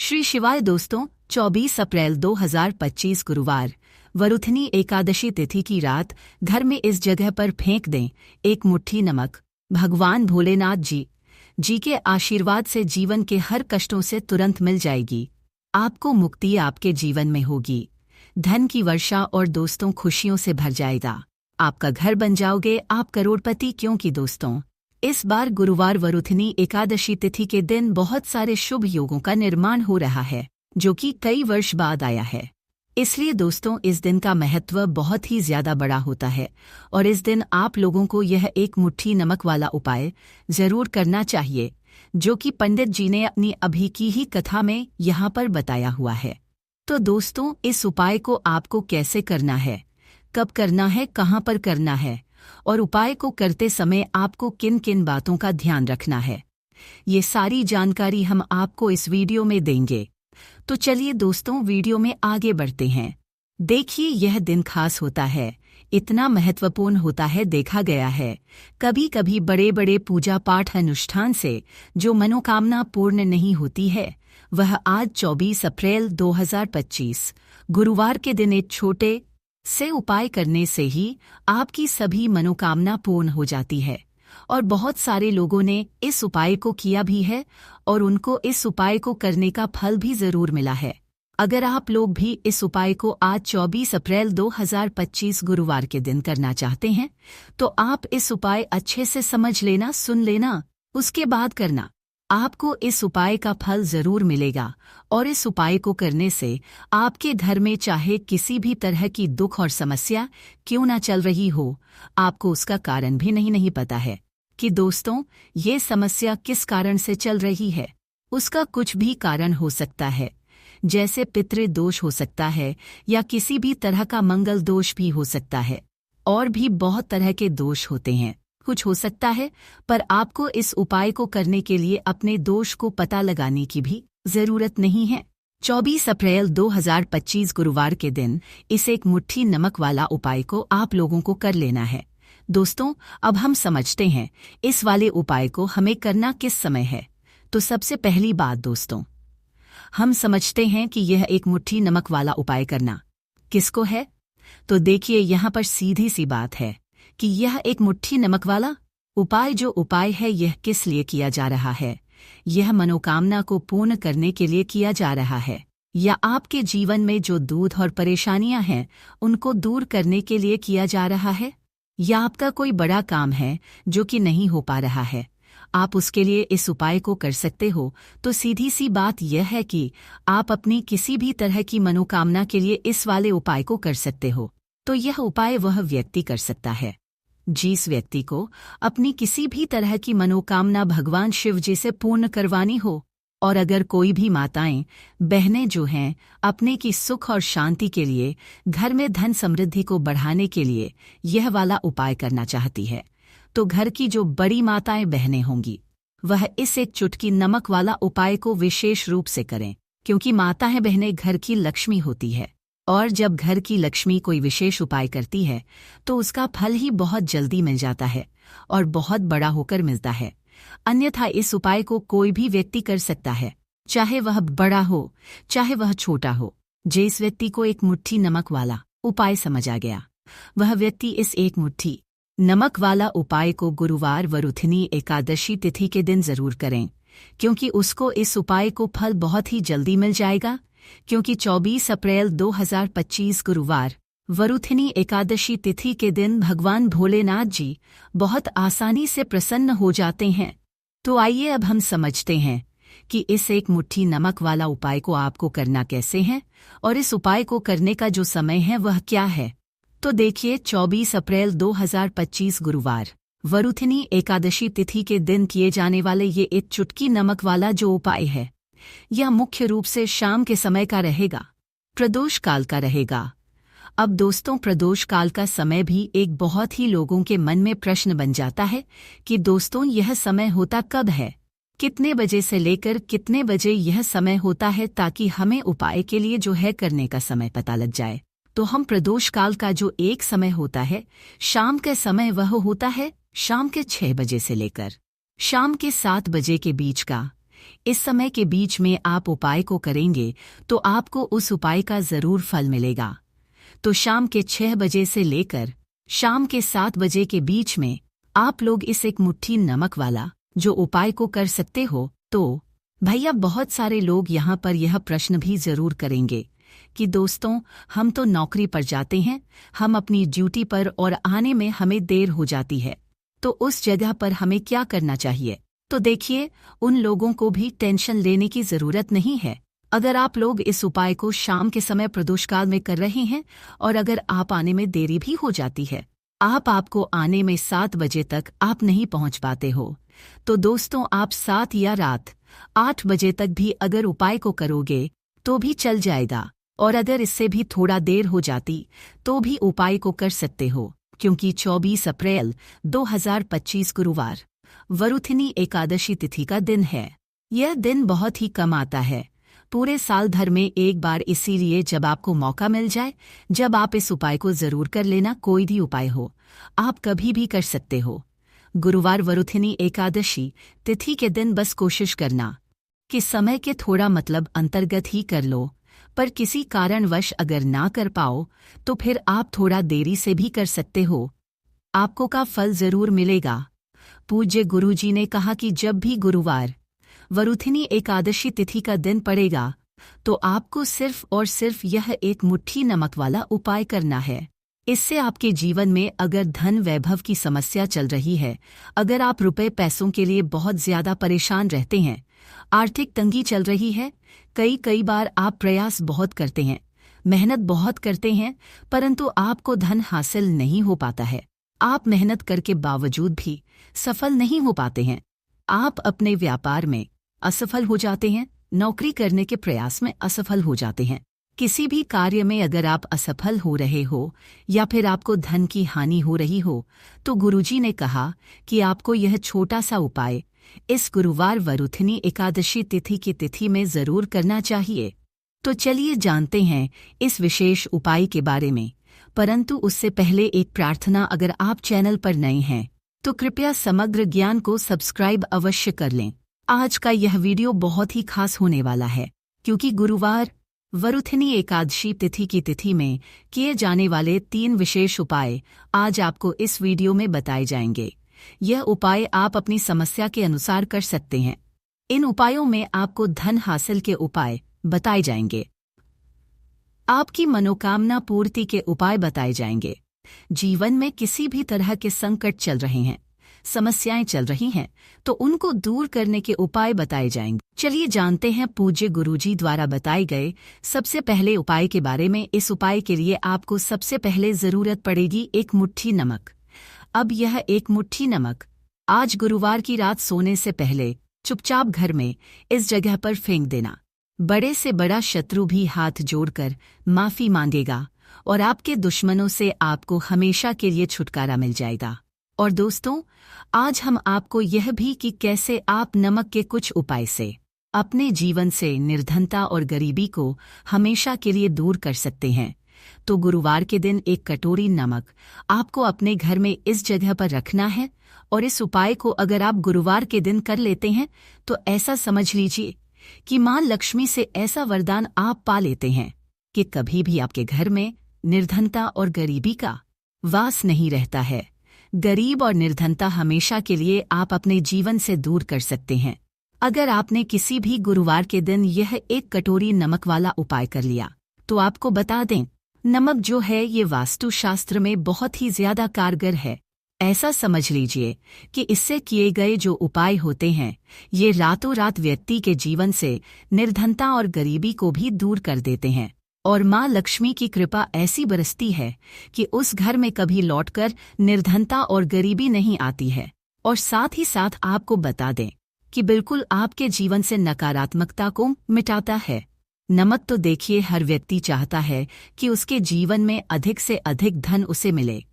श्री शिवाय दोस्तों, 24 अप्रैल 2025 गुरुवार वरुथनी एकादशी तिथि की रात घर में इस जगह पर फेंक दें एक मुट्ठी नमक। भगवान भोलेनाथ जी के आशीर्वाद से जीवन के हर कष्टों से तुरंत मिल जाएगी। आपको मुक्ति आपके जीवन में होगी, धन की वर्षा और दोस्तों खुशियों से भर जाएगा। आपका घर बन जाओगे आप करोड़पति, क्योंकि दोस्तों इस बार गुरुवार वरुथनी एकादशी तिथि के दिन बहुत सारे शुभ योगों का निर्माण हो रहा है, जो कि कई वर्ष बाद आया है। इसलिए दोस्तों इस दिन का महत्व बहुत ही ज्यादा बड़ा होता है और इस दिन आप लोगों को यह एक मुट्ठी नमक वाला उपाय जरूर करना चाहिए, जो कि पंडित जी ने अपनी अभी की ही कथा में यहाँ पर बताया हुआ है। तो दोस्तों इस उपाय को आपको कैसे करना है, कब करना है, कहाँ पर करना है और उपाय को करते समय आपको किन किन बातों का ध्यान रखना है, ये सारी जानकारी हम आपको इस वीडियो में देंगे। तो चलिए दोस्तों वीडियो में आगे बढ़ते हैं। देखिए यह दिन खास होता है, इतना महत्वपूर्ण होता है। देखा गया है कभी कभी बड़े बड़े पूजा पाठ अनुष्ठान से जो मनोकामना पूर्ण नहीं होती है, वह आज 24 अप्रैल 2025 गुरुवार के दिन एक छोटे से उपाय करने से ही आपकी सभी मनोकामना पूर्ण हो जाती है। और बहुत सारे लोगों ने इस उपाय को किया भी है और उनको इस उपाय को करने का फल भी जरूर मिला है। अगर आप लोग भी इस उपाय को आज 24 अप्रैल 2025 गुरुवार के दिन करना चाहते हैं, तो आप इस उपाय अच्छे से समझ लेना, सुन लेना, उसके बाद करना। आपको इस उपाय का फल जरूर मिलेगा और इस उपाय को करने से आपके घर में चाहे किसी भी तरह की दुख और समस्या क्यों ना चल रही हो, आपको उसका कारण भी नहीं पता है कि दोस्तों ये समस्या किस कारण से चल रही है। उसका कुछ भी कारण हो सकता है, जैसे पितृ दोष हो सकता है या किसी भी तरह का मंगल दोष भी हो सकता है, और भी बहुत तरह के दोष होते हैं। कुछ हो सकता है, पर आपको इस उपाय को करने के लिए अपने दोष को पता लगाने की भी जरूरत नहीं है। 24 अप्रैल 2025 गुरुवार के दिन इस एक मुट्ठी नमक वाला उपाय को आप लोगों को कर लेना है। दोस्तों अब हम समझते हैं इस वाले उपाय को हमें करना किस समय है। तो सबसे पहली बात दोस्तों, हम समझते हैं कि यह एक मुट्ठी नमक वाला उपाय करना किसको है। तो देखिए यहाँ पर सीधी सी बात है कि यह एक मुट्ठी नमक वाला उपाय जो उपाय है यह किस लिए किया जा रहा है। यह मनोकामना को पूर्ण करने के लिए किया जा रहा है, या आपके जीवन में जो दुख और परेशानियां हैं उनको दूर करने के लिए किया जा रहा है, या आपका कोई बड़ा काम है जो कि नहीं हो पा रहा है, आप उसके लिए इस उपाय को कर सकते हो। तो सीधी सी बात यह है कि आप अपनी किसी भी तरह की मनोकामना के लिए इस वाले उपाय को कर सकते हो। तो यह उपाय वह व्यक्ति कर सकता है जिस व्यक्ति को अपनी किसी भी तरह की मनोकामना भगवान शिव जी से पूर्ण करवानी हो। और अगर कोई भी माताएं बहनें जो हैं अपने की सुख और शांति के लिए, घर में धन समृद्धि को बढ़ाने के लिए यह वाला उपाय करना चाहती है, तो घर की जो बड़ी माताएं बहनें होंगी वह इस एक चुटकी नमक वाला उपाय को विशेष रूप से करें, क्योंकि माताएं बहनें घर की लक्ष्मी होती है और जब घर की लक्ष्मी कोई विशेष उपाय करती है तो उसका फल ही बहुत जल्दी मिल जाता है और बहुत बड़ा होकर मिलता है। अन्यथा इस उपाय को कोई भी व्यक्ति कर सकता है, चाहे वह बड़ा हो चाहे वह छोटा हो। जिस व्यक्ति को एक मुट्ठी नमक वाला उपाय समझ आ गया, वह व्यक्ति इस एक मुट्ठी नमक वाला उपाय को गुरुवार वरुथनी एकादशी तिथि के दिन जरूर करें, क्योंकि उसको इस उपाय को फल बहुत ही जल्दी मिल जाएगा। क्योंकि 24 अप्रैल 2025 गुरुवार वरुथनी एकादशी तिथि के दिन भगवान भोलेनाथ जी बहुत आसानी से प्रसन्न हो जाते हैं। तो आइए अब हम समझते हैं कि इस एक मुट्ठी नमक वाला उपाय को आपको करना कैसे है और इस उपाय को करने का जो समय है वह क्या है। तो देखिए 24 अप्रैल 2025 गुरुवार वरुथनी एकादशी तिथि के दिन किए जाने वाले ये एक चुटकी नमक वाला जो उपाय है, यह मुख्य रूप से शाम के समय का रहेगा, प्रदोष काल का रहेगा। अब दोस्तों प्रदोष काल का समय भी एक बहुत ही लोगों के मन में प्रश्न बन जाता है कि दोस्तों यह समय होता कब है, कितने बजे से लेकर कितने बजे यह समय होता है, ताकि हमें उपाय के लिए जो है करने का समय पता लग जाए। तो हम प्रदोष काल का जो एक समय होता है शाम के समय, वह होता है शाम के 6 बजे से लेकर शाम के 7 बजे के बीच का। इस समय के बीच में आप उपाय को करेंगे तो आपको उस उपाय का जरूर फल मिलेगा। तो शाम के 6 बजे से लेकर शाम के 7 बजे के बीच में आप लोग इस एक मुट्ठी नमक वाला जो उपाय को कर सकते हो। तो भैया बहुत सारे लोग यहाँ पर यह प्रश्न भी जरूर करेंगे कि दोस्तों हम तो नौकरी पर जाते हैं, हम अपनी ड्यूटी पर और आने में हमें देर हो जाती है, तो उस जगह पर हमें क्या करना चाहिए। तो देखिए, उन लोगों को भी टेंशन लेने की जरूरत नहीं है। अगर आप लोग इस उपाय को शाम के समय प्रदोषकाल में कर रहे हैं और अगर आप आने में देरी भी हो जाती है, आपको आने में 7 बजे तक आप नहीं पहुंच पाते हो, तो दोस्तों आप 7 या रात 8 बजे तक भी अगर उपाय को करोगे तो भी चल जाएगा। और अगर इससे भी थोड़ा देर हो जाती तो भी उपाय को कर सकते हो, क्योंकि 24 अप्रैल 2025 गुरुवार वरुथिनी एकादशी तिथि का दिन है। यह दिन बहुत ही कम आता है, पूरे साल भर में एक बार, इसीलिए जब आपको मौका मिल जाए जब आप इस उपाय को जरूर कर लेना। कोई भी उपाय हो आप कभी भी कर सकते हो। गुरुवार वरुथिनी एकादशी तिथि के दिन बस कोशिश करना कि समय के थोड़ा अंतर्गत ही कर लो, पर किसी कारणवश अगर ना कर पाओ तो फिर आप थोड़ा देरी से भी कर सकते हो, आपको का फल जरूर मिलेगा। पूज्य गुरुजी ने कहा कि जब भी गुरुवार वरुथिनी एकादशी तिथि का दिन पड़ेगा तो आपको सिर्फ और सिर्फ यह एक मुट्ठी नमक वाला उपाय करना है। इससे आपके जीवन में अगर धन वैभव की समस्या चल रही है, अगर आप रुपए पैसों के लिए बहुत ज्यादा परेशान रहते हैं, आर्थिक तंगी चल रही है, कई बार आप प्रयास बहुत करते हैं, मेहनत बहुत करते हैं, परंतु आपको धन हासिल नहीं हो पाता है, आप मेहनत करके बावजूद भी सफल नहीं हो पाते हैं, आप अपने व्यापार में असफल हो जाते हैं, नौकरी करने के प्रयास में असफल हो जाते हैं, किसी भी कार्य में अगर आप असफल हो रहे हो या फिर आपको धन की हानि हो रही हो, तो गुरुजी ने कहा कि आपको यह छोटा सा उपाय इस गुरुवार वरुथिनी एकादशी तिथि की तिथि में जरूर करना चाहिए। तो चलिए जानते हैं इस विशेष उपाय के बारे में, परंतु उससे पहले एक प्रार्थना, अगर आप चैनल पर नए हैं तो कृपया समग्र ज्ञान को सब्सक्राइब अवश्य कर लें। आज का यह वीडियो बहुत ही खास होने वाला है, क्योंकि गुरुवार वरुथिनी एकादशी तिथि की तिथि में किए जाने वाले 3 विशेष उपाय आज आपको इस वीडियो में बताए जाएंगे। यह उपाय आप अपनी समस्या के अनुसार कर सकते हैं। इन उपायों में आपको धन हासिल के उपाय बताए जाएंगे, आपकी मनोकामना पूर्ति के उपाय बताए जाएंगे, जीवन में किसी भी तरह के संकट चल रहे हैं, समस्याएं चल रही हैं, तो उनको दूर करने के उपाय बताए जाएंगे। चलिए जानते हैं पूज्य गुरुजी द्वारा बताए गए सबसे पहले उपाय के बारे में। इस उपाय के लिए आपको सबसे पहले जरूरत पड़ेगी एक मुट्ठी नमक। अब यह एक मुट्ठी नमक आज गुरुवार की रात सोने से पहले चुपचाप घर में इस जगह पर फेंक देना। बड़े से बड़ा शत्रु भी हाथ जोड़कर माफी मांगेगा और आपके दुश्मनों से आपको हमेशा के लिए छुटकारा मिल जाएगा। और दोस्तों, आज हम आपको यह भी कि कैसे आप नमक के कुछ उपाय से अपने जीवन से निर्धनता और गरीबी को हमेशा के लिए दूर कर सकते हैं। तो गुरुवार के दिन एक कटोरी नमक आपको अपने घर में इस जगह पर रखना है, और इस उपाय को अगर आप गुरुवार के दिन कर लेते हैं तो ऐसा समझ लीजिए कि मां लक्ष्मी से ऐसा वरदान आप पा लेते हैं कि कभी भी आपके घर में निर्धनता और गरीबी का वास नहीं रहता है। गरीब और निर्धनता हमेशा के लिए आप अपने जीवन से दूर कर सकते हैं अगर आपने किसी भी गुरुवार के दिन यह एक कटोरी नमक वाला उपाय कर लिया। तो आपको बता दें, नमक जो है ये वास्तुशास्त्र में बहुत ही ज्यादा कारगर है। ऐसा समझ लीजिए कि इससे किए गए जो उपाय होते हैं ये रातों रात व्यक्ति के जीवन से निर्धनता और गरीबी को भी दूर कर देते हैं, और मां लक्ष्मी की कृपा ऐसी बरसती है कि उस घर में कभी लौटकर निर्धनता और गरीबी नहीं आती है। और साथ ही साथ आपको बता दें कि बिल्कुल आपके जीवन से नकारात्मकता को मिटाता है। नमक तो देखिए हर व्यक्ति चाहता है कि उसके जीवन में अधिक से अधिक धन उसे मिले,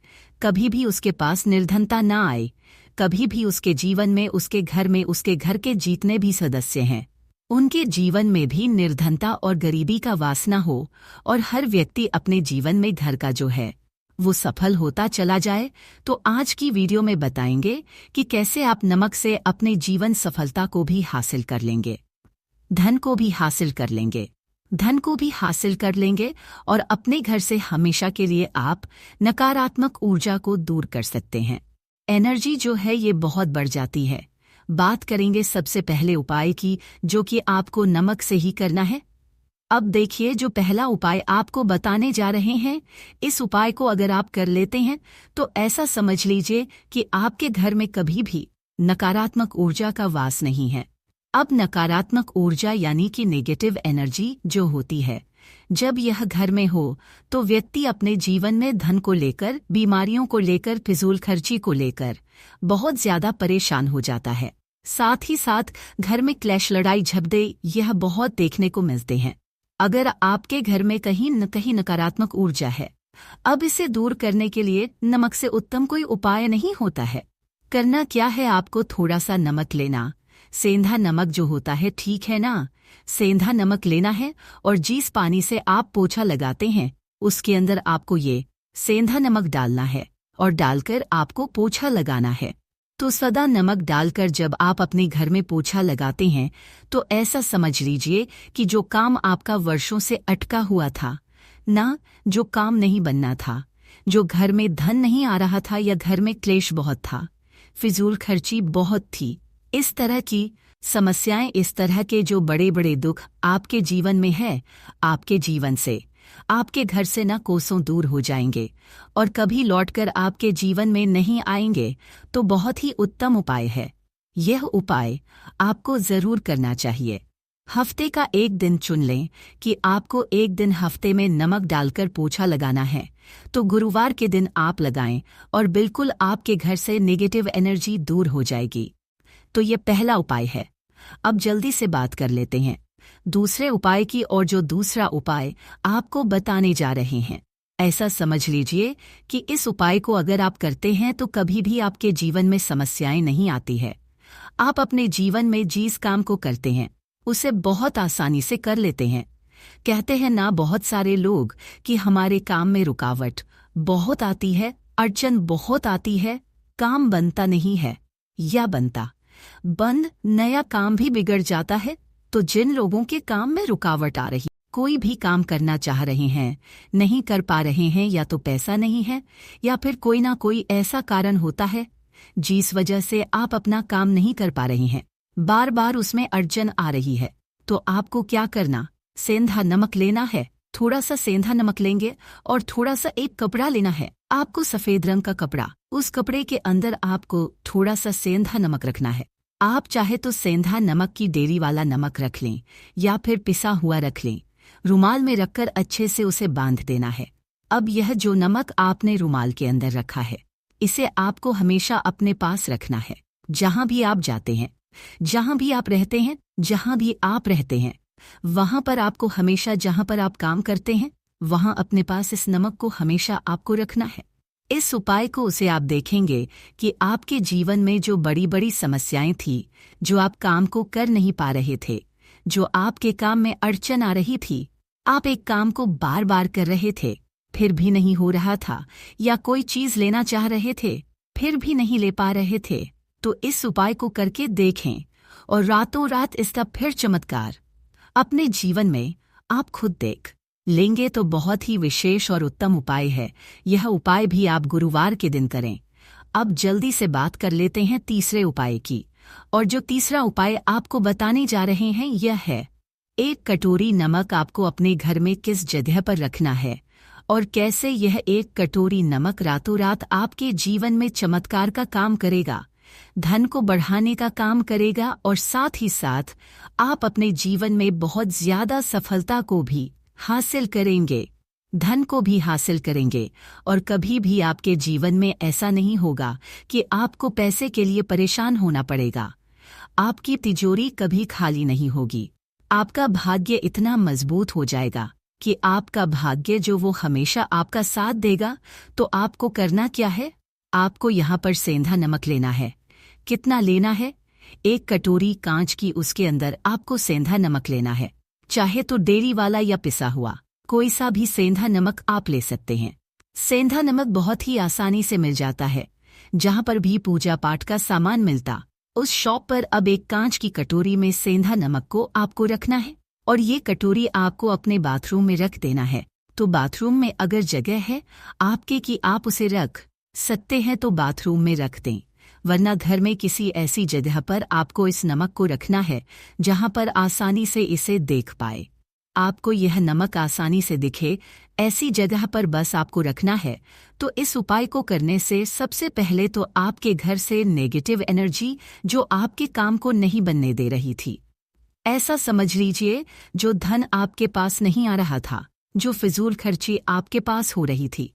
कभी भी उसके पास निर्धनता ना आए, कभी भी उसके जीवन में, उसके घर में, उसके घर के जितने भी सदस्य हैं उनके जीवन में भी निर्धनता और गरीबी का वासना हो, और हर व्यक्ति अपने जीवन में घर का जो है वो सफल होता चला जाए। तो आज की वीडियो में बताएंगे कि कैसे आप नमक से अपने जीवन सफलता को भी हासिल कर लेंगे। धन को भी हासिल कर लेंगे। धन को भी हासिल कर लेंगे और अपने घर से हमेशा के लिए आप नकारात्मक ऊर्जा को दूर कर सकते हैं। एनर्जी जो है ये बहुत बढ़ जाती है। बात करेंगे सबसे पहले उपाय की, जो कि आपको नमक से ही करना है। अब देखिए, जो पहला उपाय आपको बताने जा रहे हैं, इस उपाय को अगर आप कर लेते हैं तो ऐसा समझ लीजिए कि आपके घर में कभी भी नकारात्मक ऊर्जा का वास नहीं है। अब नकारात्मक ऊर्जा यानी कि नेगेटिव एनर्जी जो होती है, जब यह घर में हो तो व्यक्ति अपने जीवन में धन को लेकर, बीमारियों को लेकर, फिजूल खर्ची को लेकर बहुत ज्यादा परेशान हो जाता है। साथ ही साथ घर में क्लैश, लड़ाई झगड़े यह बहुत देखने को मिलते हैं। अगर आपके घर में कहीं न कहीं नकारात्मक ऊर्जा है, अब इसे दूर करने के लिए नमक से उत्तम कोई उपाय नहीं होता है। करना क्या है, आपको थोड़ा सा नमक लेना, सेंधा नमक जो होता है, ठीक है ना, सेंधा नमक लेना है और जिस पानी से आप पोछा लगाते हैं उसके अंदर आपको ये सेंधा नमक डालना है और डालकर आपको पोछा लगाना है। तो सदा नमक डालकर जब आप अपने घर में पोछा लगाते हैं तो ऐसा समझ लीजिए कि जो काम आपका वर्षों से अटका हुआ था ना, जो काम नहीं बनना था, जो घर में धन नहीं आ रहा था या घर में क्लेश बहुत था, फिजूल खर्ची बहुत थी, इस तरह की समस्याएं, इस तरह के जो बड़े बड़े दुख आपके जीवन में है, आपके जीवन से, आपके घर से न कोसों दूर हो जाएंगे और कभी लौटकर आपके जीवन में नहीं आएंगे। तो बहुत ही उत्तम उपाय है। यह उपाय आपको जरूर करना चाहिए। हफ्ते का एक दिन चुन लें कि आपको एक दिन हफ्ते में नमक डालकर पोछा लगाना है, तो गुरुवार के दिन आप लगाएं और बिल्कुल आपके घर से नेगेटिव एनर्जी दूर हो जाएगी। तो ये पहला उपाय है। अब जल्दी से बात कर लेते हैं दूसरे उपाय की, और जो दूसरा उपाय आपको बताने जा रहे हैं, ऐसा समझ लीजिए कि इस उपाय को अगर आप करते हैं तो कभी भी आपके जीवन में समस्याएं नहीं आती है। आप अपने जीवन में जिस काम को करते हैं उसे बहुत आसानी से कर लेते हैं। कहते हैं ना बहुत सारे लोग कि हमारे काम में रुकावट बहुत आती है, अड़चन बहुत आती है, काम बनता नहीं है या बनता बंद, नया काम भी बिगड़ जाता है। तो जिन लोगों के काम में रुकावट आ रही, कोई भी काम करना चाह रहे हैं, नहीं कर पा रहे हैं, या तो पैसा नहीं है या फिर कोई ना कोई ऐसा कारण होता है जिस वजह से आप अपना काम नहीं कर पा रहे हैं, बार बार उसमें अड़चन आ रही है, तो आपको क्या करना, सेंधा नमक लेना है। थोड़ा सा सेंधा नमक लेंगे और थोड़ा सा एक कपड़ा लेना है आपको, सफेद रंग का कपड़ा। उस कपड़े के अंदर आपको थोड़ा सा सेंधा नमक रखना है। आप चाहे तो सेंधा नमक की डेरी वाला नमक रख लें या फिर पिसा हुआ रख लें। रुमाल में रखकर अच्छे से उसे बांध देना है। अब यह जो नमक आपने रुमाल के अंदर रखा है, इसे आपको हमेशा अपने पास रखना है। जहां भी आप जाते हैं, जहां भी आप रहते हैं, जहां भी आप रहते हैं, वहां पर आपको हमेशा, जहां पर आप काम करते हैं, वहां अपने पास इस नमक को हमेशा आपको रखना है। इस उपाय को उसे आप देखेंगे कि आपके जीवन में जो बड़ी बड़ी समस्याएं थी, जो आप काम को कर नहीं पा रहे थे, जो आपके काम में अड़चन आ रही थी, आप एक काम को बार बार कर रहे थे फिर भी नहीं हो रहा था, या कोई चीज लेना चाह रहे थे फिर भी नहीं ले पा रहे थे, तो इस उपाय को करके देखें और रातों रात इसका फिर चमत्कार अपने जीवन में आप खुद देख लेंगे। तो बहुत ही विशेष और उत्तम उपाय है। यह उपाय भी आप गुरुवार के दिन करें। अब जल्दी से बात कर लेते हैं तीसरे उपाय की, और जो तीसरा उपाय आपको बताने जा रहे हैं यह है, एक कटोरी नमक आपको अपने घर में किस जगह पर रखना है और कैसे यह एक कटोरी नमक रातों रात आपके जीवन में चमत्कार का काम करेगा, धन को बढ़ाने का काम करेगा, और साथ ही साथ आप अपने जीवन में बहुत ज्यादा सफलता को भी हासिल करेंगे, धन को भी हासिल करेंगे, और कभी भी आपके जीवन में ऐसा नहीं होगा कि आपको पैसे के लिए परेशान होना पड़ेगा। आपकी तिजोरी कभी खाली नहीं होगी। आपका भाग्य इतना मजबूत हो जाएगा कि आपका भाग्य जो वो हमेशा आपका साथ देगा। तो आपको करना क्या है, आपको यहाँ पर सेंधा नमक लेना है। कितना लेना है, एक कटोरी कांच की, उसके अंदर आपको सेंधा नमक लेना है। चाहे तो डेयरी वाला या पिसा हुआ कोई सा भी सेंधा नमक आप ले सकते हैं। सेंधा नमक बहुत ही आसानी से मिल जाता है, जहां पर भी पूजा पाठ का सामान मिलता उस शॉप पर अब एक कांच की कटोरी में सेंधा नमक को आपको रखना है और ये कटोरी आपको अपने बाथरूम में रख देना है। तो बाथरूम में अगर जगह है आपके कि आप उसे रख सकते हैं तो बाथरूम में रख दें, वरना घर में किसी ऐसी जगह पर आपको इस नमक को रखना है जहां पर आसानी से इसे देख पाए। आपको यह नमक आसानी से दिखे ऐसी जगह पर बस आपको रखना है। तो इस उपाय को करने से सबसे पहले तो आपके घर से नेगेटिव एनर्जी जो आपके काम को नहीं बनने दे रही थी, ऐसा समझ लीजिए जो धन आपके पास नहीं आ रहा था, जो फिजूल खर्ची आपके पास हो रही थी,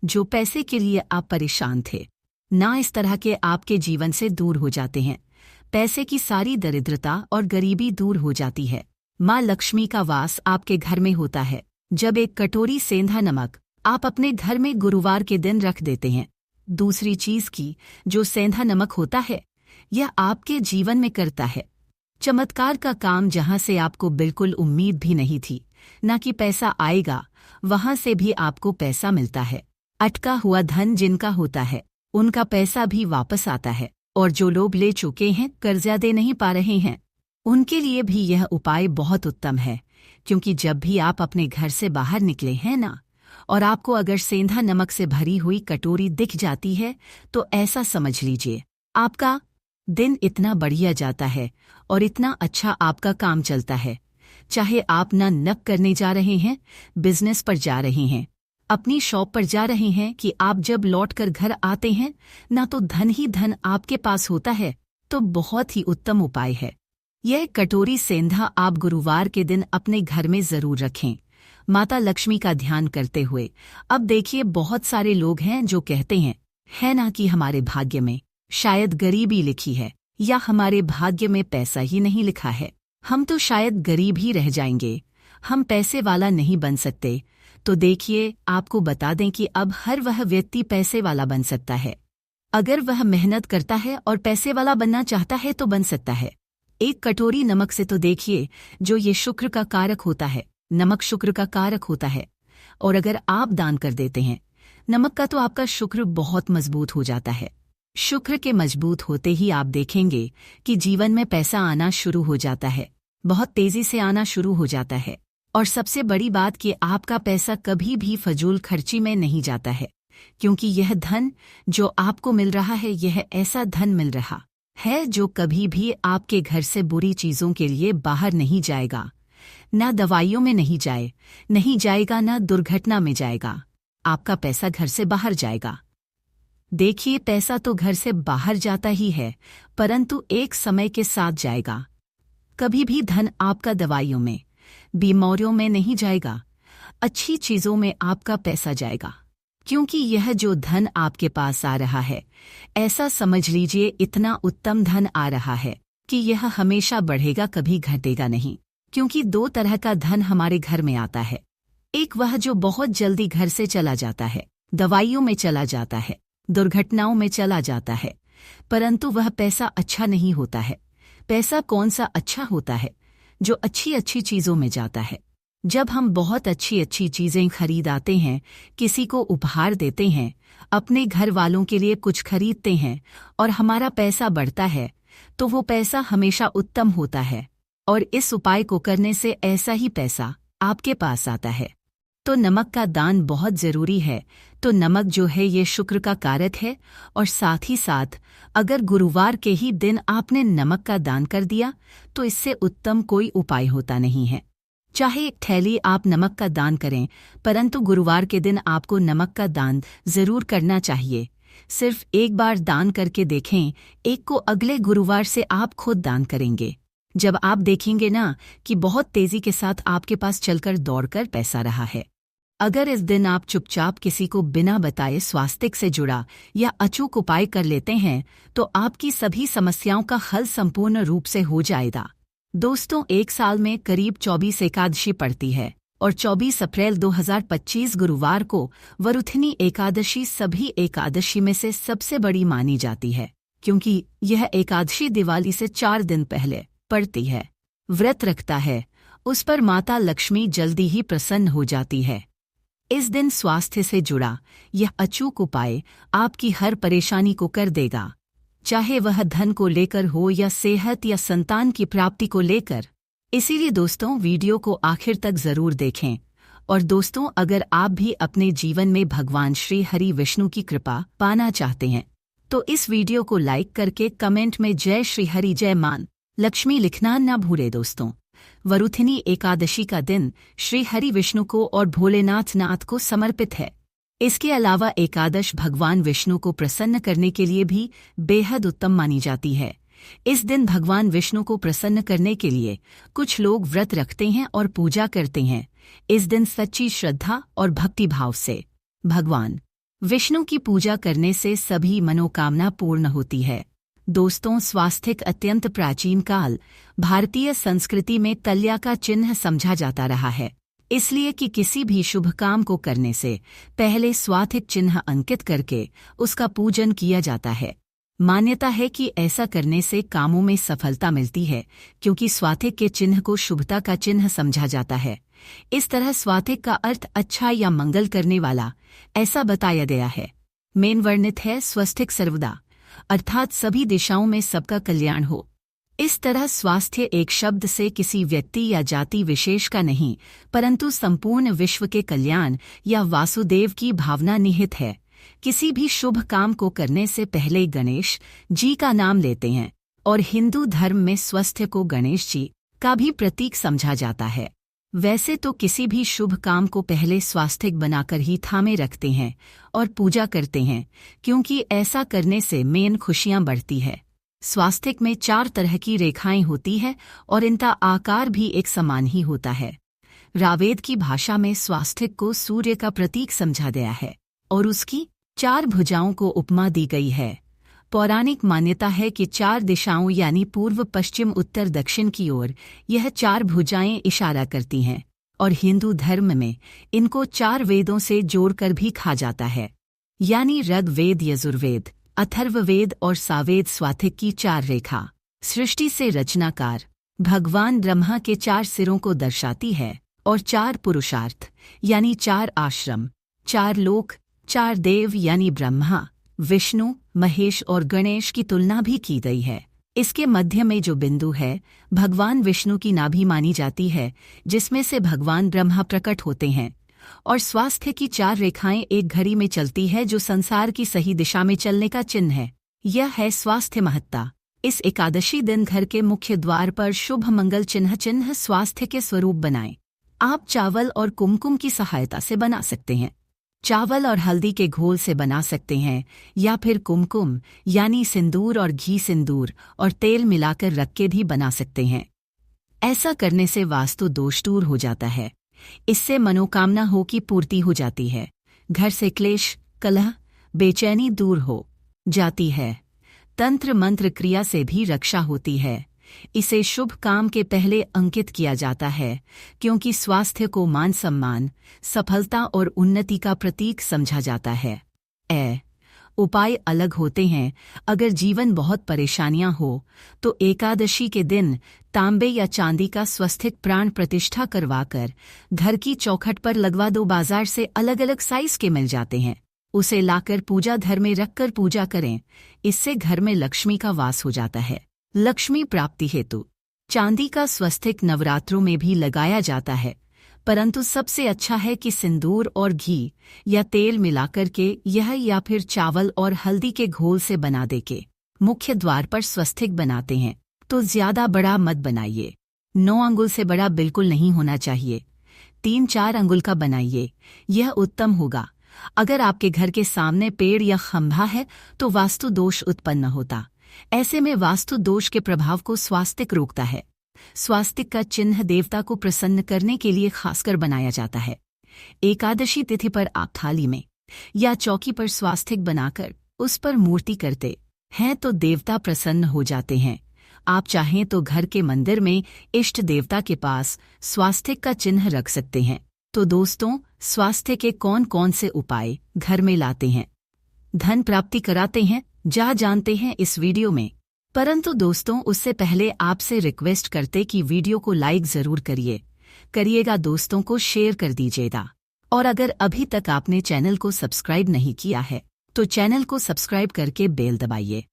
जो पैसे के लिए आप परेशान थे ना, इस तरह के आपके जीवन से दूर हो जाते हैं। पैसे की सारी दरिद्रता और गरीबी दूर हो जाती है। माँ लक्ष्मी का वास आपके घर में होता है जब एक कटोरी सेंधा नमक आप अपने घर में गुरुवार के दिन रख देते हैं। दूसरी चीज की जो सेंधा नमक होता है यह आपके जीवन में करता है चमत्कार का काम, जहां से आपको बिल्कुल उम्मीद भी नहीं थी ना कि पैसा आएगा, वहां से भी आपको पैसा मिलता है। अटका हुआ धन जिनका होता है उनका पैसा भी वापस आता है, और जो लोग ले चुके हैं, कर्जा दे नहीं पा रहे हैं, उनके लिए भी यह उपाय बहुत उत्तम है। क्योंकि जब भी आप अपने घर से बाहर निकले हैं ना, और आपको अगर सेंधा नमक से भरी हुई कटोरी दिख जाती है तो ऐसा समझ लीजिए आपका दिन इतना बढ़िया जाता है और इतना अच्छा आपका काम चलता है। चाहे आप ना नक करने जा रहे हैं, बिजनेस पर जा रहे हैं, अपनी शॉप पर जा रहे हैं, कि आप जब लौटकर घर आते हैं ना तो धन ही धन आपके पास होता है। तो बहुत ही उत्तम उपाय है यह कटोरी सेंधा आप गुरुवार के दिन अपने घर में जरूर रखें, माता लक्ष्मी का ध्यान करते हुए। अब देखिए बहुत सारे लोग हैं जो कहते हैं है ना कि हमारे भाग्य में शायद गरीबी लिखी है, या हमारे भाग्य में पैसा ही नहीं लिखा है, हम तो शायद गरीब ही रह जाएंगे, हम पैसे वाला नहीं बन सकते। तो देखिए आपको बता दें कि अब हर वह व्यक्ति पैसे वाला बन सकता है, अगर वह मेहनत करता है और पैसे वाला बनना चाहता है तो बन सकता है। एक कटोरी नमक से तो देखिए जो ये शुक्र का कारक होता है, नमक शुक्र का कारक होता है, और अगर आप दान कर देते हैं नमक का तो आपका शुक्र बहुत मजबूत हो जाता है। शुक्र के मजबूत होते ही आप देखेंगे कि जीवन में पैसा आना शुरू हो जाता है, बहुत तेजी से आना शुरू हो जाता है। और सबसे बड़ी बात कि आपका पैसा कभी भी फजूल खर्ची में नहीं जाता है, क्योंकि यह धन जो आपको मिल रहा है यह ऐसा धन मिल रहा है जो कभी भी आपके घर से बुरी चीजों के लिए बाहर नहीं जाएगा, ना दवाइयों में नहीं जाएगा, ना दुर्घटना में जाएगा। आपका पैसा घर से बाहर जाएगा। देखिए पैसा तो घर से बाहर जाता ही है, परंतु एक समय के साथ जाएगा। कभी भी धन आपका दवाइयों में, बीमारियों में नहीं जाएगा, अच्छी चीजों में आपका पैसा जाएगा। क्योंकि यह जो धन आपके पास आ रहा है, ऐसा समझ लीजिए इतना उत्तम धन आ रहा है कि यह हमेशा बढ़ेगा, कभी घटेगा नहीं। क्योंकि दो तरह का धन हमारे घर में आता है, एक वह जो बहुत जल्दी घर से चला जाता है, दवाइयों में चला जाता है, दुर्घटनाओं में चला जाता है, परंतु वह पैसा अच्छा नहीं होता है। पैसा कौन सा अच्छा होता है? जो अच्छी अच्छी चीजों में जाता है। जब हम बहुत अच्छी अच्छी चीजें खरीद आते हैं, किसी को उपहार देते हैं, अपने घर वालों के लिए कुछ खरीदते हैं और हमारा पैसा बढ़ता है, तो वो पैसा हमेशा उत्तम होता है। और इस उपाय को करने से ऐसा ही पैसा आपके पास आता है। तो नमक का दान बहुत जरूरी है। तो नमक जो है ये शुक्र का कारक है, और साथ ही साथ अगर गुरुवार के ही दिन आपने नमक का दान कर दिया तो इससे उत्तम कोई उपाय होता नहीं है। चाहे एक थैली आप नमक का दान करें, परंतु गुरुवार के दिन आपको नमक का दान जरूर करना चाहिए। सिर्फ एक बार दान करके देखें, एक को अगले गुरुवार से आप खुद दान करेंगे। जब आप देखेंगे ना कि बहुत तेजी के साथ आपके पास चलकर दौड़कर पैसा रहा है। अगर इस दिन आप चुपचाप किसी को बिना बताए स्वास्थ्य से जुड़ा या अचूक उपाय कर लेते हैं तो आपकी सभी समस्याओं का हल संपूर्ण रूप से हो जाएगा। दोस्तों, एक साल में करीब 24 एकादशी पड़ती है और 24 अप्रैल 2025 गुरुवार को वरुथनी एकादशी सभी एकादशी में से सबसे बड़ी मानी जाती है, क्योंकि यह एकादशी दिवाली से 4 दिन पहले पड़ती है। व्रत रखता है उस पर माता लक्ष्मी जल्दी ही प्रसन्न हो जाती है। इस दिन स्वास्थ्य से जुड़ा यह अचूक उपाय आपकी हर परेशानी को कर देगा। चाहे वह धन को लेकर हो या सेहत या संतान की प्राप्ति को लेकर। इसीलिए दोस्तों वीडियो को आखिर तक जरूर देखें। और दोस्तों अगर आप भी अपने जीवन में भगवान श्री हरि विष्णु की कृपा पाना चाहते हैं तो इस वीडियो को लाइक करके कमेंट में जय श्री हरि जय मान लक्ष्मी लिखना न भूले। दोस्तों वरुथिनी एकादशी का दिन श्री हरि विष्णु को और भोलेनाथ को समर्पित है। इसके अलावा एकादश भगवान विष्णु को प्रसन्न करने के लिए भी बेहद उत्तम मानी जाती है। इस दिन भगवान विष्णु को प्रसन्न करने के लिए कुछ लोग व्रत रखते हैं और पूजा करते हैं। इस दिन सच्ची श्रद्धा और भक्ति भाव से भगवान विष्णु की पूजा करने से सभी मनोकामना पूर्ण होती है। दोस्तों स्वास्थिक अत्यंत प्राचीन काल भारतीय संस्कृति में कल्या का चिन्ह समझा जाता रहा है, इसलिए कि किसी भी शुभ काम को करने से पहले स्वास्तिक चिन्ह अंकित करके उसका पूजन किया जाता है। मान्यता है कि ऐसा करने से कामों में सफलता मिलती है, क्योंकि स्वास्तिक के चिन्ह को शुभता का चिन्ह समझा जाता है। इस तरह स्वास्तिक का अर्थ अच्छा या मंगल करने वाला ऐसा बताया गया है। मेन वर्णित है स्वस्तिक सर्वदा, अर्थात सभी दिशाओं में सबका कल्याण हो। इस तरह स्वास्थ्य एक शब्द से किसी व्यक्ति या जाति विशेष का नहीं, परंतु संपूर्ण विश्व के कल्याण या वासुदेव की भावना निहित है। किसी भी शुभ काम को करने से पहले गणेश जी का नाम लेते हैं और हिंदू धर्म में स्वास्थ्य को गणेश जी का भी प्रतीक समझा जाता है। वैसे तो किसी भी शुभ काम को पहले स्वास्तिक बनाकर ही थामे रखते हैं और पूजा करते हैं, क्योंकि ऐसा करने से मेन खुशियां बढ़ती है। स्वास्तिक में 4 तरह की रेखाएं होती है और इनका आकार भी एक समान ही होता है। रावेद की भाषा में स्वास्तिक को सूर्य का प्रतीक समझा गया है और उसकी 4 भुजाओं को उपमा दी गई है। पौराणिक मान्यता है कि 4 दिशाओं यानी पूर्व पश्चिम उत्तर दक्षिण की ओर यह 4 भुजाएं इशारा करती हैं और हिंदू धर्म में इनको 4 वेदों से जोड़कर भी कहा जाता है, यानी ऋग्वेद, यजुर्वेद, अथर्ववेद और सावेद। स्वास्तिक की 4 रेखा सृष्टि से रचनाकार भगवान ब्रह्मा के 4 सिरों को दर्शाती है और 4 पुरुषार्थ यानी 4 आश्रम, 4 लोक, 4 देव यानी ब्रह्मा, विष्णु, महेश और गणेश की तुलना भी की गई है। इसके मध्य में जो बिंदु है भगवान विष्णु की नाभि मानी जाती है, जिसमें से भगवान ब्रह्मा प्रकट होते हैं। और स्वास्थ्य की 4 रेखाएं एक घड़ी में चलती है, जो संसार की सही दिशा में चलने का चिन्ह है। यह है स्वास्थ्य महत्ता। इस एकादशी दिन घर के मुख्य द्वार पर शुभ मंगल चिन्ह स्वास्थ्य के स्वरूप बनाएं। आप चावल और कुमकुम की सहायता से बना सकते हैं। चावल और हल्दी के घोल से बना सकते हैं, या फिर कुमकुम यानी सिंदूर और घी, सिंदूर और तेल मिलाकर रख के भी बना सकते हैं। ऐसा करने से वास्तु दोष दूर हो जाता है। इससे मनोकामना हो की पूर्ति हो जाती है। घर से क्लेश, कलह, बेचैनी दूर हो जाती है। तंत्र मंत्र क्रिया से भी रक्षा होती है। इसे शुभ काम के पहले अंकित किया जाता है, क्योंकि स्वास्थ्य को मान सम्मान, सफलता और उन्नति का प्रतीक समझा जाता है। उपाय अलग होते हैं। अगर जीवन बहुत परेशानियां हो तो एकादशी के दिन तांबे या चांदी का स्वास्तिक प्राण प्रतिष्ठा करवाकर घर की चौखट पर लगवा दो। बाजार से अलग अलग साइज के मिल जाते हैं। उसे लाकर पूजा घर में रखकर पूजा करें। इससे घर में लक्ष्मी का वास हो जाता है। लक्ष्मी प्राप्ति हेतु चांदी का स्वास्तिक नवरात्रों में भी लगाया जाता है, परंतु सबसे अच्छा है कि सिंदूर और घी या तेल मिलाकर के यह या फिर चावल और हल्दी के घोल से बना दे के मुख्य द्वार पर स्वास्तिक बनाते हैं तो ज्यादा बड़ा मत बनाइए। 9 अंगुल से बड़ा बिल्कुल नहीं होना चाहिए। 3-4 अंगुल का बनाइए, यह उत्तम होगा। अगर आपके घर के सामने पेड़ या खंभा है तो वास्तु दोष उत्पन्न होता। ऐसे में वास्तु दोष के प्रभाव को स्वास्तिक रोकता है। स्वास्तिक का चिन्ह देवता को प्रसन्न करने के लिए खासकर बनाया जाता है। एकादशी तिथि पर आप थाली में या चौकी पर स्वास्तिक बनाकर उस पर मूर्ति करते हैं तो देवता प्रसन्न हो जाते हैं। आप चाहें तो घर के मंदिर में इष्ट देवता के पास स्वास्तिक का चिन्ह रख सकते हैं। तो दोस्तों, स्वास्थ्य के कौन कौन से उपाय घर में लाते हैं, धन प्राप्ति कराते हैं, जानते हैं इस वीडियो में। परंतु दोस्तों, उससे पहले आपसे रिक्वेस्ट करते कि वीडियो को लाइक जरूर करिएगा, दोस्तों को शेयर कर दीजिएगा। और अगर अभी तक आपने चैनल को सब्सक्राइब नहीं किया है तो चैनल को सब्सक्राइब करके बेल दबाइए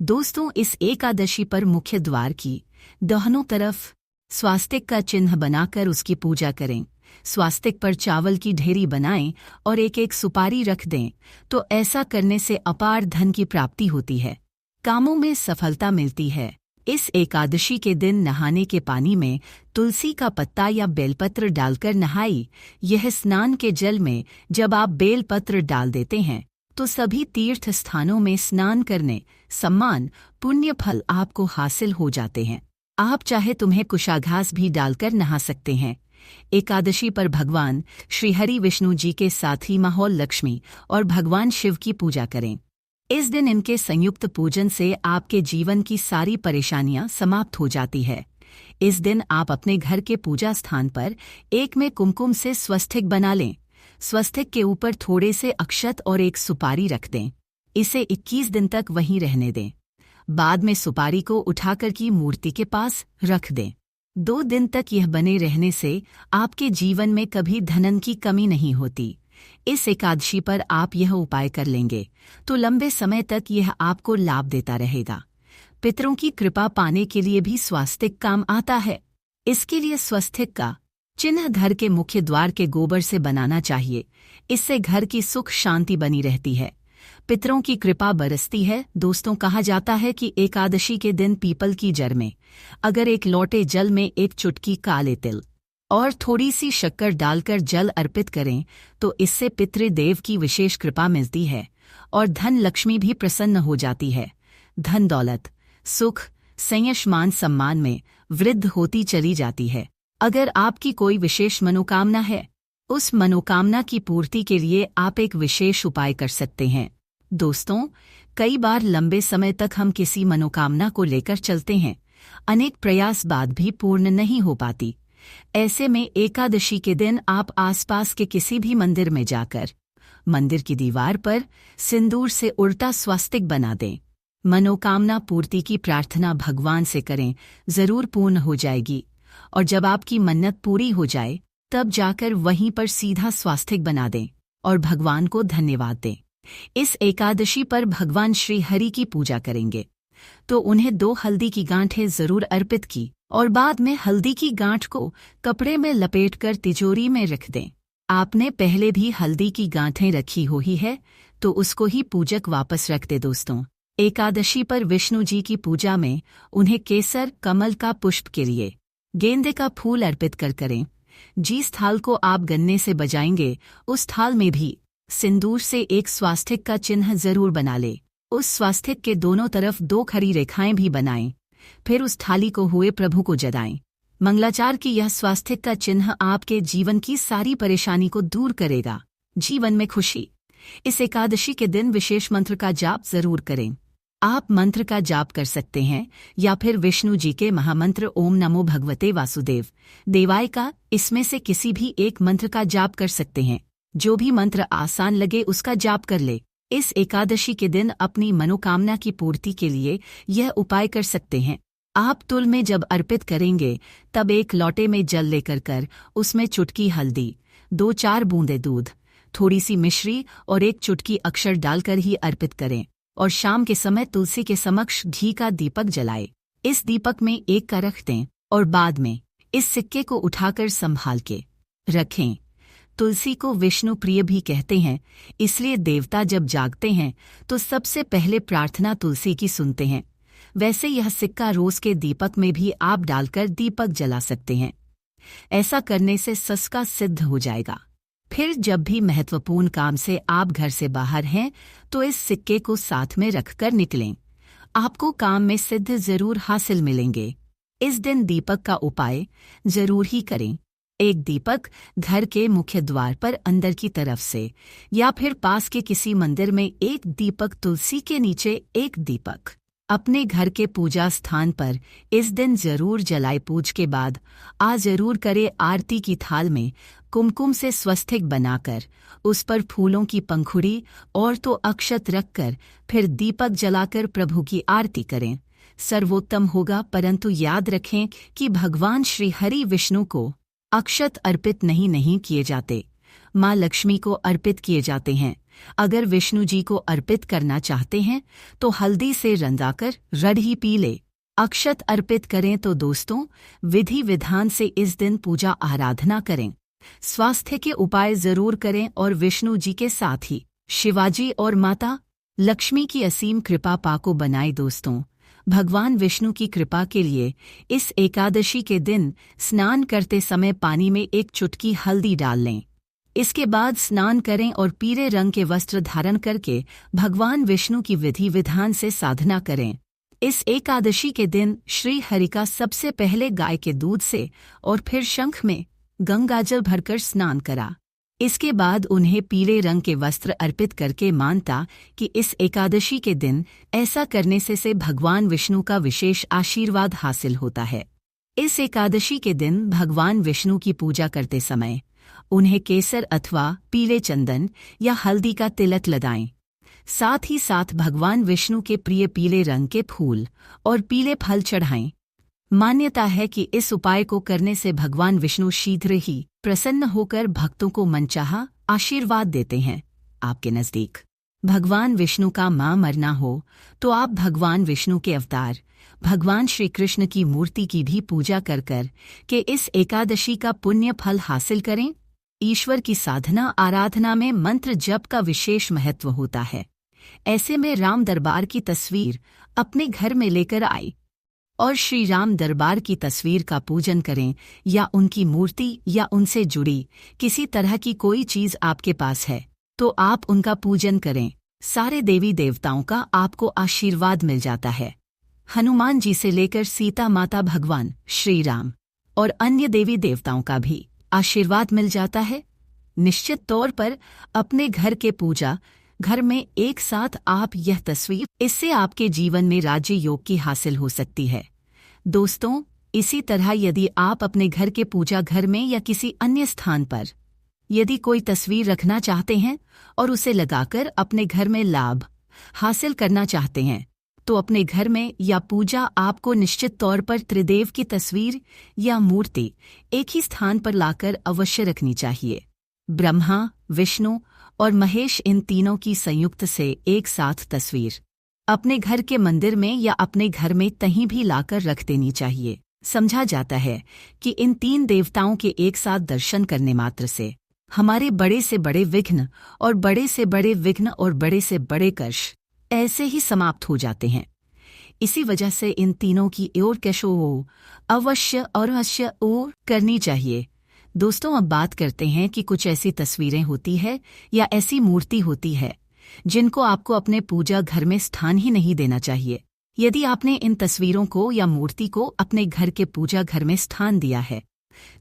दोस्तों, इस एकादशी पर मुख्य द्वार की दोनों तरफ स्वास्तिक का चिन्ह बनाकर उसकी पूजा करें। स्वास्तिक पर चावल की ढेरी बनाएं और एक एक सुपारी रख दें, तो ऐसा करने से अपार धन की प्राप्ति होती है, कामों में सफलता मिलती है। इस एकादशी के दिन नहाने के पानी में तुलसी का पत्ता या बेलपत्र डालकर नहाई। यह स्नान के जल में जब आप बेलपत्र डाल देते हैं तो सभी तीर्थ स्थानों में स्नान करने सम्मान पुण्य फल आपको हासिल हो जाते हैं। आप चाहे तुम्हें कुशाघास भी डालकर नहा सकते हैं। एकादशी पर भगवान श्री हरि विष्णु जी के साथ ही माहौल लक्ष्मी और भगवान शिव की पूजा करें। इस दिन इनके संयुक्त पूजन से आपके जीवन की सारी परेशानियां समाप्त हो जाती है। इस दिन आप अपने घर के पूजा स्थान पर एक में कुमकुम से स्वस्तिक बना लें। स्वस्तिक के ऊपर थोड़े से अक्षत और एक सुपारी रख दें। इसे 21 दिन तक वहीं रहने दें। बाद में सुपारी को उठाकर की मूर्ति के पास रख दें। 2 दिन तक यह बने रहने से आपके जीवन में कभी धन की कमी नहीं होती। इस एकादशी पर आप यह उपाय कर लेंगे तो लंबे समय तक यह आपको लाभ देता रहेगा। पितरों की कृपा पाने के लिए भी स्वास्तिक काम आता है। इसके लिए स्वास्तिक का चिन्ह घर के मुख्य द्वार के गोबर से बनाना चाहिए। इससे घर की सुख शांति बनी रहती है, पितरों की कृपा बरसती है। दोस्तों, कहा जाता है कि एकादशी के दिन पीपल की जड़ में अगर एक लोटे जल में एक चुटकी काले तिल और थोड़ी सी शक्कर डालकर जल अर्पित करें तो इससे पितृदेव की विशेष कृपा मिलती है और धन लक्ष्मी भी प्रसन्न हो जाती है। धन दौलत सुख संयश मान सम्मान में वृद्धि होती चली जाती है। अगर आपकी कोई विशेष मनोकामना है, उस मनोकामना की पूर्ति के लिए आप एक विशेष उपाय कर सकते हैं। दोस्तों, कई बार लंबे समय तक हम किसी मनोकामना को लेकर चलते हैं, अनेक प्रयास बाद भी पूर्ण नहीं हो पाती। ऐसे में एकादशी के दिन आप आसपास के किसी भी मंदिर में जाकर मंदिर की दीवार पर सिंदूर से उड़ता स्वास्तिक बना दें। मनोकामना पूर्ति की प्रार्थना भगवान से करें, जरूर पूर्ण हो जाएगी। और जब आपकी मन्नत पूरी हो जाए तब जाकर वहीं पर सीधा स्वास्तिक बना दें और भगवान को धन्यवाद दें। इस एकादशी पर भगवान श्री हरि की पूजा करेंगे तो उन्हें 2 हल्दी की गांठें जरूर अर्पित की और बाद में हल्दी की गांठ को कपड़े में लपेटकर तिजोरी में रख दें। आपने पहले भी हल्दी की गांठें रखी हो ही है तो उसको ही पूजक वापस रख दे। दोस्तों, एकादशी पर विष्णु जी की पूजा में उन्हें केसर कमल का पुष्प के लिए गेंदे का फूल अर्पित कर करें। जिस थाल को आप गन्ने से बजाएंगे उस थाल में भी सिंदूर से एक स्वास्तिक का चिन्ह जरूर बना ले। उस स्वास्तिक के दोनों तरफ 2 खड़ी रेखाएं भी बनाएं। फिर उस थाली को हुए प्रभु को जलाएं। मंगलाचार की यह स्वास्तिक का चिन्ह आपके जीवन की सारी परेशानी को दूर करेगा, जीवन में खुशी। इस एकादशी के दिन विशेष मंत्र का जाप जरूर करें। आप मंत्र का जाप कर सकते हैं या फिर विष्णु जी के महामंत्र ओम नमो भगवते वासुदेव देवाय का, इसमें से किसी भी एक मंत्र का जाप कर सकते हैं। जो भी मंत्र आसान लगे उसका जाप कर ले। इस एकादशी के दिन अपनी मनोकामना की पूर्ति के लिए यह उपाय कर सकते हैं। आप तुल में जब अर्पित करेंगे तब एक लोटे में जल लेकर कर उसमें चुटकी हल्दी, 2-4 बूंदे दूध, थोड़ी सी मिश्री और एक चुटकी अक्षर डालकर ही अर्पित करें और शाम के समय तुलसी के समक्ष घी का दीपक जलाएं। इस दीपक में एक का रख दें और बाद में इस सिक्के को उठाकर संभाल के रखें। तुलसी को विष्णु प्रिय भी कहते हैं, इसलिए देवता जब जागते हैं तो सबसे पहले प्रार्थना तुलसी की सुनते हैं। वैसे यह सिक्का रोज के दीपक में भी आप डालकर दीपक जला सकते हैं। ऐसा करने से सस्का सिद्ध हो जाएगा। फिर जब भी महत्वपूर्ण काम से आप घर से बाहर हैं तो इस सिक्के को साथ में रखकर निकलें। आपको काम में सिद्ध जरूर हासिल मिलेंगे। इस दिन दीपक का उपाय जरूर ही करें। एक दीपक घर के मुख्य द्वार पर अंदर की तरफ से या फिर पास के किसी मंदिर में एक दीपक, तुलसी के नीचे एक दीपक अपने घर के पूजा स्थान पर इस दिन जरूर जलाए। पूज के बाद जरूर करे आरती की थाल में कुमकुम से स्वास्तिक बनाकर उस पर फूलों की पंखुड़ी और तो अक्षत रखकर फिर दीपक जलाकर प्रभु की आरती करें। सर्वोत्तम होगा, परंतु याद रखें कि भगवान श्री हरि विष्णु को अक्षत अर्पित नहीं किए जाते, माँ लक्ष्मी को अर्पित किए जाते हैं। अगर विष्णु जी को अर्पित करना चाहते हैं तो हल्दी से रंगाकर रढ़ी पी ले। अक्षत अर्पित करें तो दोस्तों विधि विधान से इस दिन पूजा आराधना करें। स्वास्थ्य के उपाय जरूर करें और विष्णु जी के साथ ही शिवाजी और माता लक्ष्मी की असीम कृपा पाको बनाए। दोस्तों भगवान विष्णु की कृपा के लिए इस एकादशी के दिन स्नान करते समय पानी में एक चुटकी हल्दी डाल लें। इसके बाद स्नान करें और पीले रंग के वस्त्र धारण करके भगवान विष्णु की विधि विधान से साधना करें। इस एकादशी के दिन श्री हरि का सबसे पहले गाय के दूध से और फिर शंख में गंगाजल भरकर स्नान करा। इसके बाद उन्हें पीले रंग के वस्त्र अर्पित करके मानता कि इस एकादशी के दिन ऐसा करने से भगवान विष्णु का विशेष आशीर्वाद हासिल होता है। इस एकादशी के दिन भगवान विष्णु की पूजा करते समय उन्हें केसर अथवा पीले चंदन या हल्दी का तिलक लगाएं। साथ ही साथ भगवान विष्णु के प्रिय पीले रंग के फूल और पीले फल चढ़ाएं। मान्यता है कि इस उपाय को करने से भगवान विष्णु शीघ्र ही प्रसन्न होकर भक्तों को मनचाहा आशीर्वाद देते हैं। आपके नज़दीक भगवान विष्णु का मरना हो तो आप भगवान विष्णु के अवतार भगवान श्री कृष्ण की मूर्ति की भी पूजा कर के इस एकादशी का पुण्य फल हासिल करें। ईश्वर की साधना आराधना में मंत्र जप का विशेष महत्व होता है। ऐसे में राम दरबार की तस्वीर अपने घर में लेकर आए और श्री राम दरबार की तस्वीर का पूजन करें, या उनकी मूर्ति या उनसे जुड़ी किसी तरह की कोई चीज आपके पास है तो आप उनका पूजन करें। सारे देवी देवताओं का आपको आशीर्वाद मिल जाता है। हनुमान जी से लेकर सीता माता भगवान श्री राम और अन्य देवी देवताओं का भी आशीर्वाद मिल जाता है। निश्चित तौर पर अपने घर के पूजा घर में एक साथ आप यह तस्वीर, इससे आपके जीवन में राज्य योग की हासिल हो सकती है। दोस्तों इसी तरह यदि आप अपने घर के पूजा घर में या किसी अन्य स्थान पर यदि कोई तस्वीर रखना चाहते हैं और उसे लगाकर अपने घर में लाभ हासिल करना चाहते हैं तो अपने घर में या पूजा आपको निश्चित तौर पर त्रिदेव की तस्वीर या मूर्ति एक ही स्थान पर लाकर अवश्य रखनी चाहिए। ब्रह्मा, विष्णु और महेश इन तीनों की संयुक्त से एक साथ तस्वीर अपने घर के मंदिर में या अपने घर में कहीं भी लाकर रख देनी चाहिए। समझा जाता है कि इन तीन देवताओं के एक साथ दर्शन करने मात्र से हमारे बड़े से बड़े विघ्न और बड़े से बड़े विघ्न और बड़े से बड़े कष्ट ऐसे ही समाप्त हो जाते हैं। इसी वजह से इन तीनों की ओर कैशो अवश्य और अवश्य ओर करनी चाहिए। दोस्तों अब बात करते हैं कि कुछ ऐसी तस्वीरें होती है या ऐसी मूर्ति होती है जिनको आपको अपने पूजा घर में स्थान ही नहीं देना चाहिए। यदि आपने इन तस्वीरों को या मूर्ति को अपने घर के पूजा घर में स्थान दिया है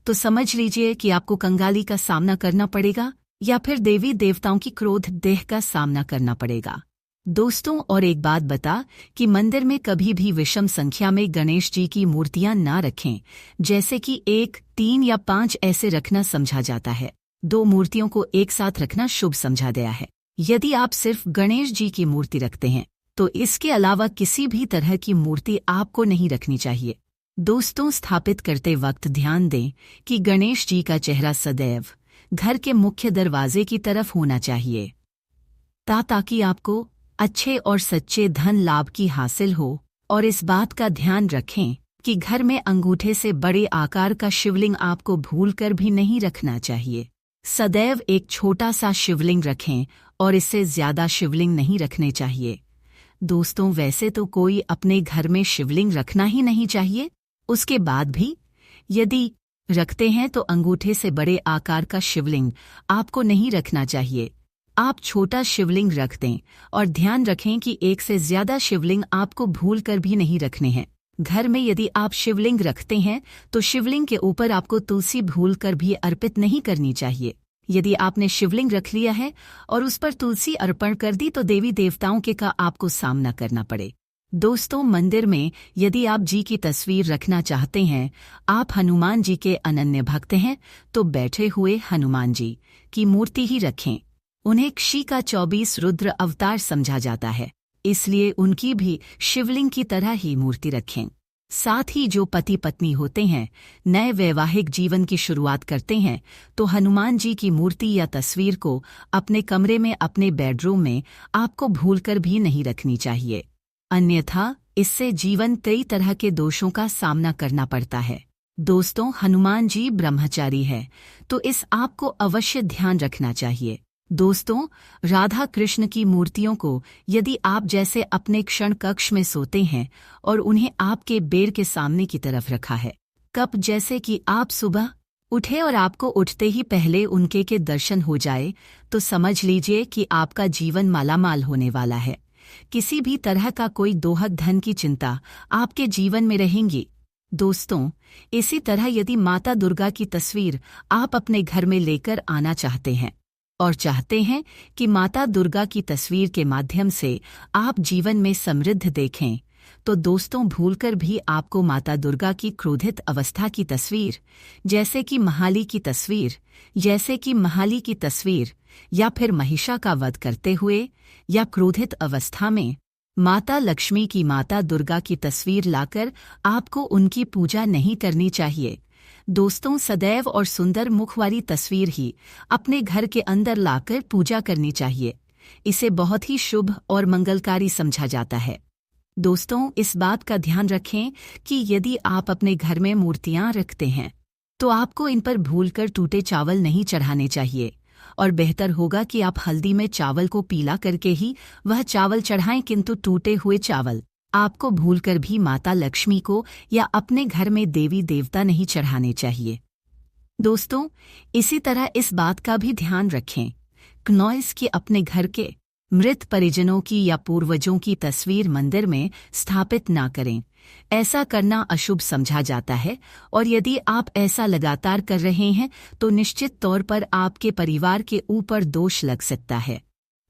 तो समझ लीजिए कि आपको कंगाली का सामना करना पड़ेगा या फिर देवी देवताओं की क्रोध देह का सामना करना पड़ेगा। दोस्तों और एक बात बता कि मंदिर में कभी भी विषम संख्या में गणेश जी की मूर्तियां ना रखें, जैसे कि 1, 3 या 5 ऐसे रखना समझा जाता है। 2 मूर्तियों को एक साथ रखना शुभ समझा गया है। यदि आप सिर्फ गणेश जी की मूर्ति रखते हैं तो इसके अलावा किसी भी तरह की मूर्ति आपको नहीं रखनी चाहिए। दोस्तों स्थापित करते वक्त ध्यान दें कि गणेश जी का चेहरा सदैव घर के मुख्य दरवाजे की तरफ होना चाहिए ताकि आपको अच्छे और सच्चे धन लाभ की हासिल हो। और इस बात का ध्यान रखें कि घर में अंगूठे से बड़े आकार का शिवलिंग आपको भूलकर भी नहीं रखना चाहिए। सदैव एक छोटा सा शिवलिंग रखें और इससे ज्यादा शिवलिंग नहीं रखने चाहिए। दोस्तों वैसे तो कोई अपने घर में शिवलिंग रखना ही नहीं चाहिए, उसके बाद भी यदि रखते हैं तो अंगूठे से बड़े आकार का शिवलिंग आपको नहीं रखना चाहिए। आप छोटा शिवलिंग रख दें और ध्यान रखें कि एक से ज्यादा शिवलिंग आपको भूलकर भी नहीं रखने हैं। घर में यदि आप शिवलिंग रखते हैं तो शिवलिंग के ऊपर आपको तुलसी भूलकर भी अर्पित नहीं करनी चाहिए। यदि आपने शिवलिंग रख लिया है और उस पर तुलसी अर्पण कर दी तो देवी देवताओं के का आपको सामना करना पड़े। दोस्तों मंदिर में यदि आप जी की तस्वीर रखना चाहते हैं, आप हनुमान जी के अनन्य भक्त हैं तो बैठे हुए हनुमान जी की मूर्ति ही रखें। उन्हें क्षी का 24 रुद्र अवतार समझा जाता है, इसलिए उनकी भी शिवलिंग की तरह ही मूर्ति रखें। साथ ही जो पति पत्नी होते हैं, नए वैवाहिक जीवन की शुरुआत करते हैं, तो हनुमान जी की मूर्ति या तस्वीर को अपने कमरे में, अपने बेडरूम में आपको भूलकर भी नहीं रखनी चाहिए। अन्यथा इससे जीवन कई तरह के दोषों का सामना करना पड़ता है। दोस्तों, हनुमान जी ब्रह्मचारी है, तो इस आपको अवश्य ध्यान रखना चाहिए। दोस्तों, राधा कृष्ण की मूर्तियों को यदि आप जैसे अपने क्षण कक्ष में सोते हैं और उन्हें आपके बेड के सामने की तरफ रखा है, कब जैसे कि आप सुबह उठे और आपको उठते ही पहले उनके के दर्शन हो जाए, तो समझ लीजिए कि आपका जीवन मालामाल होने वाला है। किसी भी तरह का कोई दोहक धन की चिंता आपके जीवन में रहेंगी। दोस्तों, इसी तरह यदि माता दुर्गा की तस्वीर आप अपने घर में लेकर आना चाहते हैं और चाहते हैं कि माता दुर्गा की तस्वीर के माध्यम से आप जीवन में समृद्ध देखें, तो दोस्तों भूलकर भी आपको माता दुर्गा की क्रोधित अवस्था की तस्वीर, जैसे कि महाली की तस्वीर या फिर महिषा का वध करते हुए या क्रोधित अवस्था में माता लक्ष्मी की, माता दुर्गा की तस्वीर लाकर आपको उनकी पूजा नहीं करनी चाहिए। दोस्तों, सदैव और सुंदर मुख वाली तस्वीर ही अपने घर के अंदर लाकर पूजा करनी चाहिए। इसे बहुत ही शुभ और मंगलकारी समझा जाता है। दोस्तों, इस बात का ध्यान रखें कि यदि आप अपने घर में मूर्तियां रखते हैं तो आपको इन पर भूलकर टूटे चावल नहीं चढ़ाने चाहिए, और बेहतर होगा कि आप हल्दी में चावल को पीला करके ही वह चावल चढ़ाएं, किंतु टूटे हुए चावल आपको भूलकर भी माता लक्ष्मी को या अपने घर में देवी देवता नहीं चढ़ाने चाहिए। दोस्तों, इसी तरह इस बात का भी ध्यान रखें नॉइस कि अपने घर के मृत परिजनों की या पूर्वजों की तस्वीर मंदिर में स्थापित ना करें। ऐसा करना अशुभ समझा जाता है, और यदि आप ऐसा लगातार कर रहे हैं तो निश्चित तौर पर आपके परिवार के ऊपर दोष लग सकता है।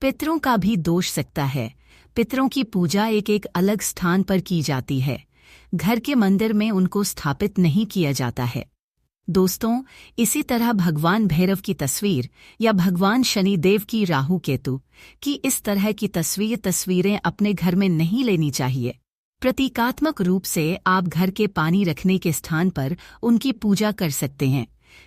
पितरों का भी दोष सकता है। पितरों की पूजा एक अलग स्थान पर की जाती है, घर के मंदिर में उनको स्थापित नहीं किया जाता है। दोस्तों, इसी तरह भगवान भैरव की तस्वीर या भगवान शनिदेव की, राहु केतु की इस तरह की तस्वीरें अपने घर में नहीं लेनी चाहिए। प्रतीकात्मक रूप से आप घर के पानी रखने के स्थान पर उनकी पूजा कर सकते हैं,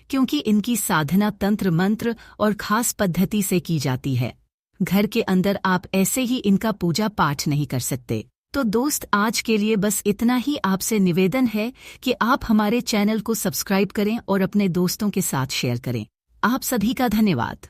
क्योंकि इनकी साधना तंत्र मंत्र और खास पद्धति से की जाती है। घर के अंदर आप ऐसे ही इनका पूजा पाठ नहीं कर सकते। तो दोस्त, आज के लिए बस इतना ही। आपसे निवेदन है कि आप हमारे चैनल को सब्सक्राइब करें और अपने दोस्तों के साथ शेयर करें। आप सभी का धन्यवाद।